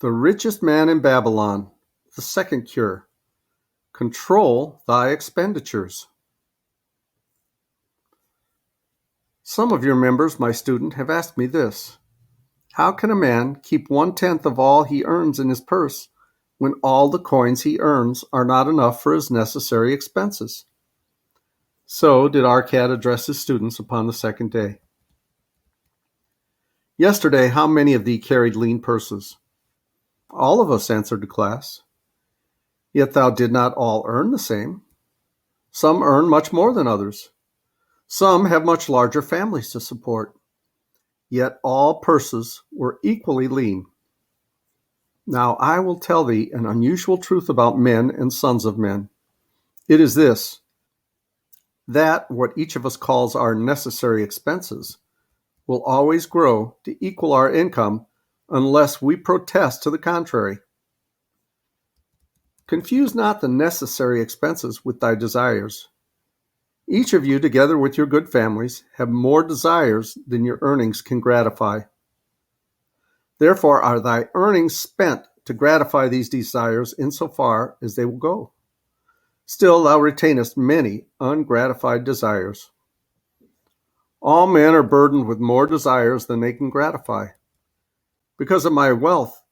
The richest man in Babylon. The second cure. Control thy expenditures. Some of your members, my student, have asked me this. How can a man keep 1/10 of all he earns in his purse when all the coins he earns are not enough for his necessary expenses? So did Arcad address his students upon the second day. Yesterday, how many of thee carried lean purses? All of us, answered the class. Yet thou did not all earn the same. Some earn much more than others. Some have much larger families to support. Yet all purses were equally lean. Now I will tell thee an unusual truth about men and sons of men. It is this, that what each of us calls our necessary expenses will always grow to equal our income unless we protest to the contrary. Confuse not the necessary expenses with thy desires. Each of you, together with your good families, have more desires than your earnings can gratify. Therefore are thy earnings spent to gratify these desires insofar as they will go. Still thou retainest many ungratified desires. All men are burdened with more desires than they can gratify. Because of my wealth,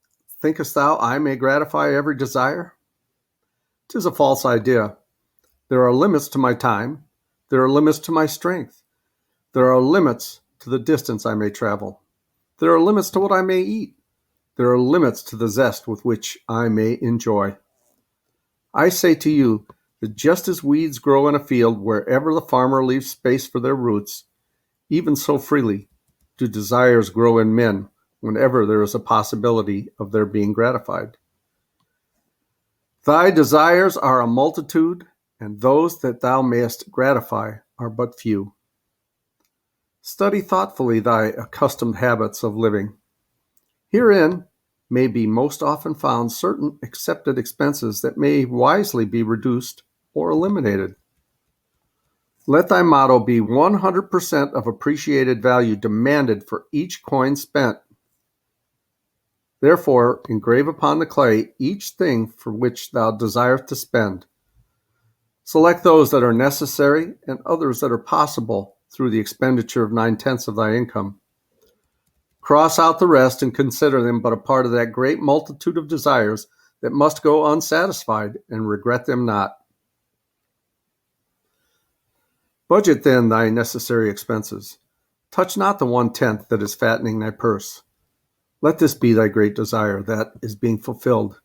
thinkest thou I may gratify every desire? 'Tis a false idea. There are limits to my time. There are limits to my strength. There are limits to the distance I may travel. There are limits to what I may eat. There are limits to the zest with which I may enjoy. I say to you that just as weeds grow in a field wherever the farmer leaves space for their roots, even so freely do desires grow in men whenever there is a possibility of their being gratified. Thy desires are a multitude, and those that thou mayest gratify are but few. Study thoughtfully thy accustomed habits of living. Herein may be most often found certain accepted expenses that may wisely be reduced or eliminated. Let thy motto be 100% of appreciated value demanded for each coin spent. Therefore, engrave upon the clay each thing for which thou desirest to spend. Select those that are necessary and others that are possible through the expenditure of 9/10 of thy income. Cross out the rest and consider them but a part of that great multitude of desires that must go unsatisfied, and regret them not. Budget then thy necessary expenses. Touch not the 1/10 that is fattening thy purse. Let this be thy great desire that is being fulfilled.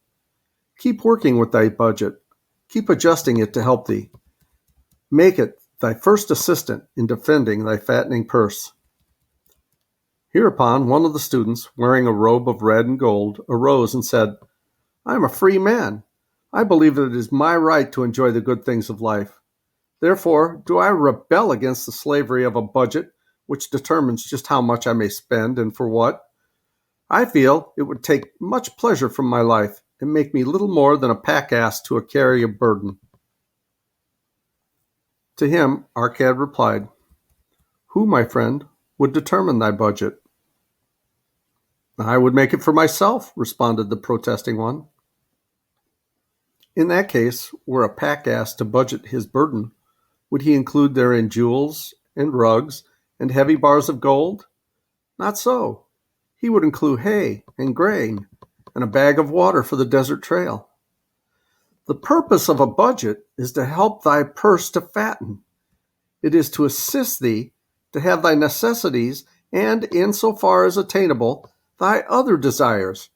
Keep working with thy budget. Keep adjusting it to help thee. Make it thy first assistant in defending thy fattening purse. Hereupon one of the students, wearing a robe of red and gold, arose and said, I am a free man. I believe that it is my right to enjoy the good things of life. Therefore, do I rebel against the slavery of a budget which determines just how much I may spend and for what? I feel it would take much pleasure from my life and make me little more than a pack-ass to carry a burden. To him, Arcad replied, Who, my friend, would determine thy budget? I would make it for myself, responded the protesting one. In that case, were a pack-ass to budget his burden, would he include therein jewels and rugs and heavy bars of gold? Not so. He would include hay and grain and a bag of water for the desert trail. The purpose of a budget is to help thy purse to fatten. It is to assist thee to have thy necessities and, insofar as attainable, thy other desires.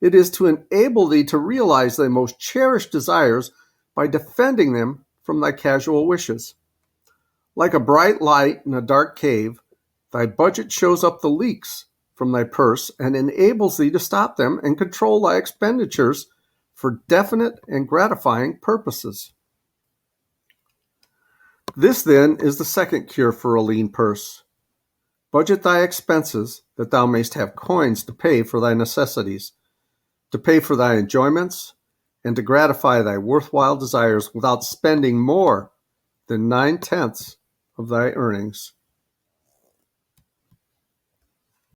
It is to enable thee to realize thy most cherished desires by defending them from thy casual wishes. Like a bright light in a dark cave, thy budget shows up the leaks from thy purse and enables thee to stop them and control thy expenditures for definite and gratifying purposes. This, then, is the second cure for a lean purse. Budget thy expenses that thou mayst have coins to pay for thy necessities, to pay for thy enjoyments, and to gratify thy worthwhile desires without spending more than 9/10 of thy earnings.